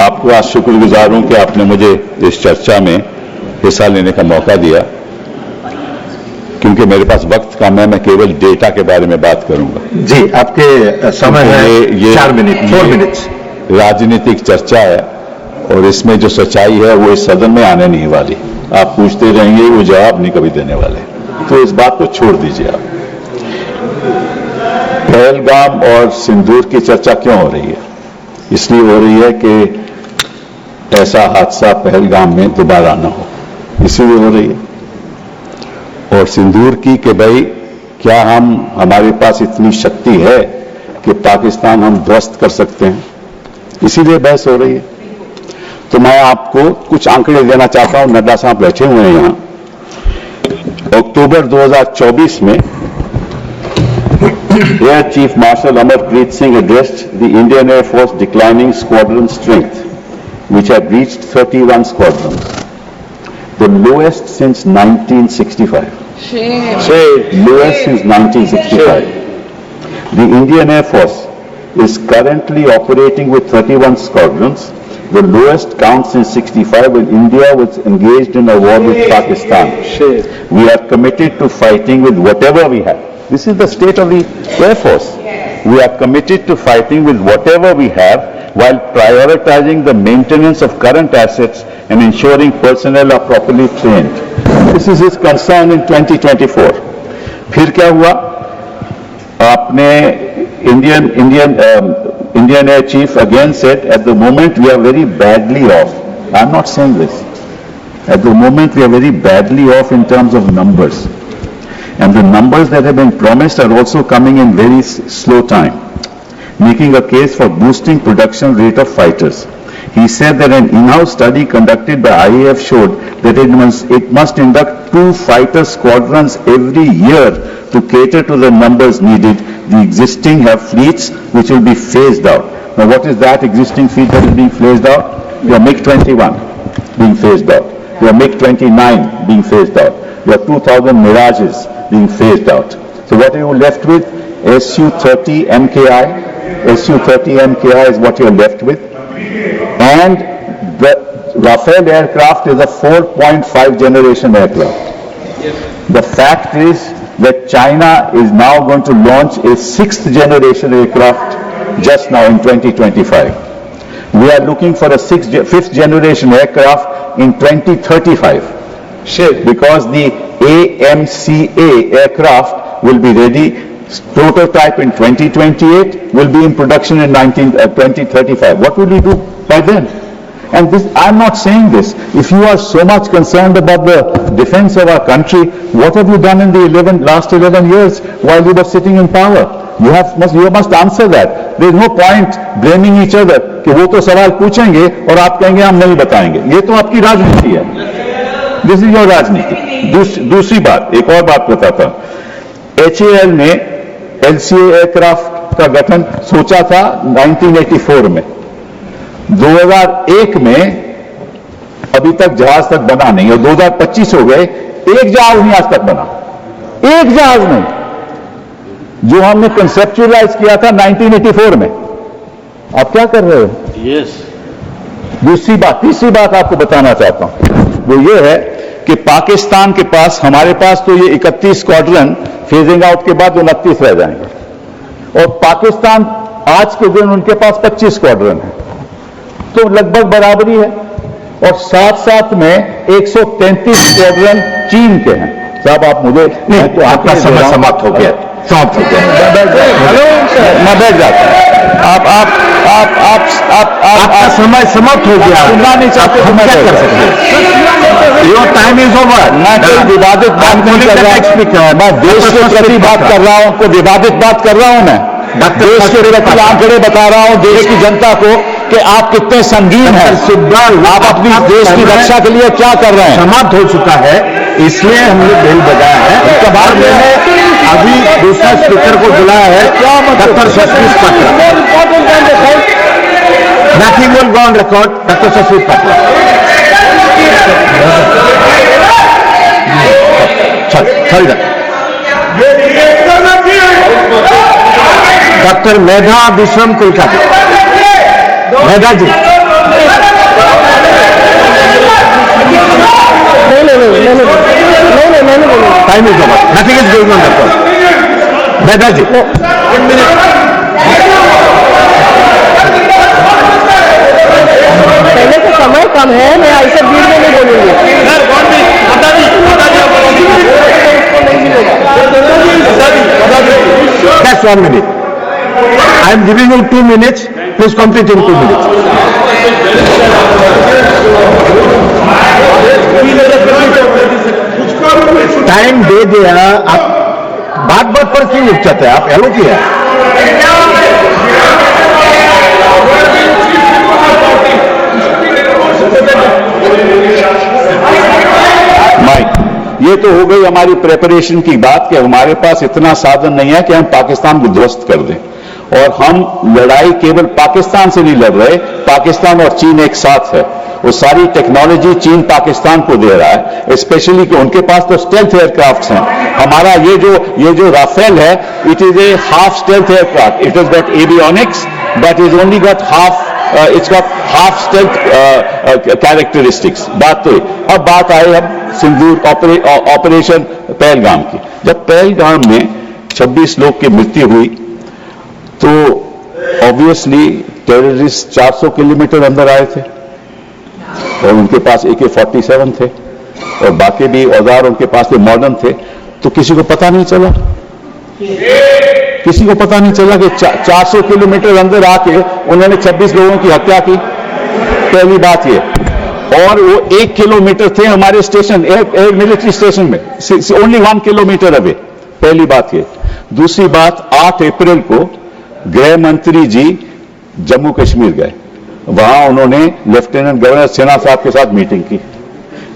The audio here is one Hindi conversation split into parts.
आपका शुक्रगुजार हूं कि आपने मुझे इस चर्चा में हिस्सा लेने का मौका दिया, क्योंकि मेरे पास वक्त कम है। मैं केवल डेटा के बारे में बात करूंगा। जी, आपके समय है ये 4 मिनट, 4 मिनट्स। राजनीतिक चर्चा है और इसमें जो सच्चाई है वो इस सदन में आने नहीं वाली। आप पूछते रहेंगे, वो जवाब नहीं कभी देने वाले, तो इस बात को छोड़ दीजिए आप। पहलगाम और सिंदूर की चर्चा क्यों हो रही है? इसलिए हो रही है कि ऐसा हादसा पहलगाम में दोबारा ना हो, इसीलिए हो रही है। और सिंदूर की कि भाई क्या हमारे पास इतनी शक्ति है कि पाकिस्तान हम ध्वस्त कर सकते हैं, इसीलिए बहस हो रही है। तो मैं आपको कुछ आंकड़े देना चाहता हूं। नड्डा साहब बैठे हुए हैं यहां। अक्टूबर 2024 में Air Chief Marshal Amarpreet Singh addressed the Indian Air Force declining squadron strength, which had reached 31 squadrons, the lowest since 1965. Lowest since 1965. The Indian Air Force is currently operating with 31 squadrons, the lowest count since 65 when India was engaged in a war with Pakistan. We are committed to fighting with whatever we have. This is the state of the Air Force. We are committed to fighting with whatever we have while prioritizing the maintenance of current assets and ensuring personnel are properly trained. This is his concern in 2024. फिर क्या हुआ? आपने Indian Air Chief again said, at the moment we are very badly off. I am not saying this. At the moment we are very badly off in terms of numbers. And the numbers that have been promised are also coming in very slow time, making a case for boosting production rate of fighters. He said that an in-house study conducted by IAF showed that it must induct 2 fighter squadrons every year to cater to the numbers needed. The existing have fleets which will be phased out. Now what is that existing fleet that is being phased out? Your MiG-21 being phased out. Your MiG-29 being phased out. Your 2000 Mirages being phased out. So what are you left with? Su-30 MKI. Su-30 MKI is what you're left with. And the Rafale aircraft is a 4.5 generation aircraft. The fact is that China is now going to launch a 6th generation aircraft just now in 2025. We are looking for a 5th generation aircraft in 2035. Because the AMCA aircraft will be ready, prototype in 2028, will be in production in 2035. What will we do by then? And this, I'm not saying this. If you are so much concerned about the defense of our country, what have you done in the last 11 years while you were sitting in power? You must answer that. There is no point blaming each other कि वो तो सवाल पूछेंगे और आप कहेंगे हम नहीं बताएंगे। ये तो आपकी राजनीति है। दिस इज योर राजनीति। दूसरी बात, एक और बात बताता हूं। HAL ने LCA एयरक्राफ्ट का गठन सोचा था 1984 में। 2001 में अभी तक जहाज तक बना नहीं और 2025 हो गए, एक जहाज नहीं आज तक बना, एक जहाज नहीं, जो हमने कंसेप्चुअलाइज किया था 1984 में। आप क्या कर रहे हो? दूसरी बात, तीसरी बात आपको बताना चाहता हूं, वो ये है कि पाकिस्तान के पास, हमारे पास तो ये 31 स्क्वाड्रन फेजिंग आउट के बाद 29 रह जाएंगे और पाकिस्तान आज के दिन उनके पास 25 स्क्वाड्रन है, तो लगभग बराबरी है। और साथ साथ में 133 स्क्वाड्रन चीन के हैं। साहब आप मुझे नहीं, तो आपका समय समाप्त हो गया, समाप्त हो गया। मैं बैठ जाता हूं। आपका समय समाप्त हो गया। सुनना नहीं चाहते तो मैं क्या कर सकता हूं? Your time is over. मैं कोई विवादित बात नहीं कर रहा हूं, मैं देश के प्रति बात कर रहा हूं, कोई विवादित बात कर रहा हूं। मैं देश के प्रति आंकड़े बता रहा हूं, देश की जनता को कि आप कितने संगीन हैं, आप अपनी देश की रक्षा के लिए क्या कर रहे हैं। समाप्त हो चुका है, इसलिए हमने बेल बजाया है। उसके बाद मैंने अभी दूसरा स्पीकर को बुलाया है, doctor Shashi Patra. Nothing will go on record. Doctor Shashi Patra, doctor Medha Vishwam Kulkarni. Medha ji. मैंने बोला time is over, nothing is going on that call. Mehta ji, पहले तो समय कम है, मैं ऐसे भीड़ में नहीं बोलूंगी। Just 1 minute. I am giving you 2 minutes. Please complete in 2 minutes. Time दे दिया, आप बात बात पर क्यों उठ जाते हैं? आप हेलो किया माइक, ये तो हो गई हमारी प्रेपरेशन की बात कि हमारे पास इतना साधन नहीं है कि हम पाकिस्तान को ध्वस्त कर दें। और हम लड़ाई केवल पाकिस्तान से नहीं लड़ रहे, पाकिस्तान और चीन एक साथ है। वो सारी टेक्नोलॉजी चीन पाकिस्तान को दे रहा है, स्पेशली कि उनके पास तो स्टेल्थ एयरक्राफ्ट्स हैं। हमारा ये जो राफेल है, it is a half stealth aircraft. It is got avionics but is only got half stealth characteristics. बात तो अब बात आई अब सिंदूर ऑपरेशन पहलगाम की। जब पहलगाम में 26 लोग की मृत्यु हुई तो ऑब्वियसली टेररिस्ट 400 किलोमीटर अंदर आए थे और उनके पास AK-47 थे और बाकी भी औजार उनके पास में मॉडर्न थे। तो किसी को पता नहीं चला, किसी को पता नहीं चला कि 400 किलोमीटर अंदर आके उन्होंने 26 लोगों की हत्या की। पहली बात ये, और वो 1 किलोमीटर थे हमारे स्टेशन, एयर मिलिट्री स्टेशन में, ओनली 1 किलोमीटर अवे। पहली बात ये। दूसरी बात, 8 अप्रैल को गृह मंत्री जी जम्मू कश्मीर गए। वहां उन्होंने लेफ्टिनेंट गवर्नर सिन्हा साहब के साथ मीटिंग की।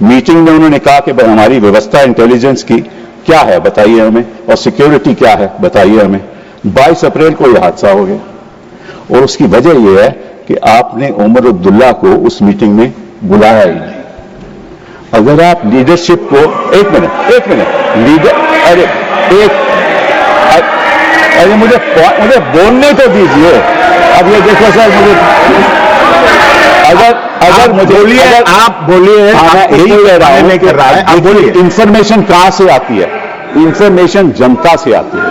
मीटिंग में उन्होंने कहा कि भाई हमारी व्यवस्था इंटेलिजेंस की क्या है बताइए हमें, और सिक्योरिटी क्या है बताइए हमें। 22 अप्रैल को यह हादसा हो गया और उसकी वजह यह है कि आपने उमर अब्दुल्ला को उस मीटिंग में बुलाया ही नहीं। अगर आप लीडरशिप को एक मिनट लीडर अरे मुझे बोलने तो दीजिए। अब ये देखो सर, मुझे अगर मुझे बोलिए, आप बोलिए, यही कह रहा हूं, नहीं कर रहा है, आप बोलिए। इंफॉर्मेशन कहां से आती है? इंफॉर्मेशन जनता से आती है।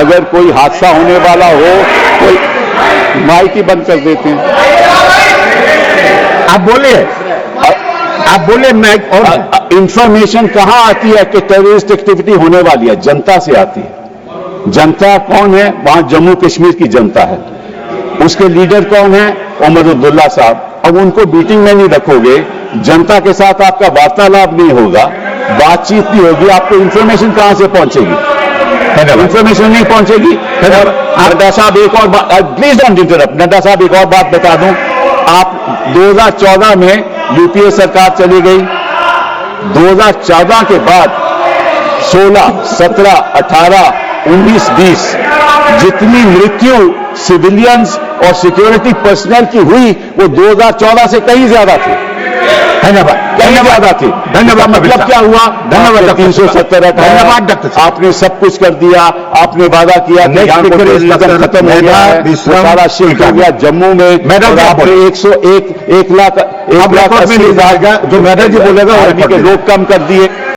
अगर कोई हादसा होने वाला हो, कोई माइक ही बंद कर देते हैं। आप बोलिए, आप बोलिए। माइक और इंफॉर्मेशन कहां आती है कि टेररिस्ट एक्टिविटी होने वाली है? जनता से आती है। जनता कौन है? वहां जम्मू कश्मीर की जनता है। उसके लीडर कौन है? उमर अब्दुल्ला साहब। अब उनको मीटिंग में नहीं रखोगे, जनता के साथ आपका वार्तालाप नहीं होगा, बातचीत नहीं होगी, आपको इंफॉर्मेशन कहां से पहुंचेगी? इंफॉर्मेशन नहीं पहुंचेगी। नड्डा साहब एक और बात, प्लीज डोंट इंटरप्ट। नड्डा साहब एक और बात बता दूं, आप 2014 में यूपीए सरकार चली गई। 2014 के बाद 16, 17, 18, 19, 20 जितनी मृत्यु सिविलियंस और सिक्योरिटी पर्सनल की हुई वो 2014 से कहीं ज्यादा थी। धन्यवाद, कहीं ज्यादा थी। धन्यवाद। मतलब क्या हुआ? धन्यवाद। 370 धन्यवाद डॉक्टर साहब। आपने सब कुछ कर दिया। आपने वादा किया कि यहाँ को टेररिज्म खत्म हो गया है, वो सारा शिफ्ट हो गया जम्मू में। मैडम आपने 101 लाख 80,000 जो मैडम जी बोलेगा आर्मी के लोग कम कर दिए।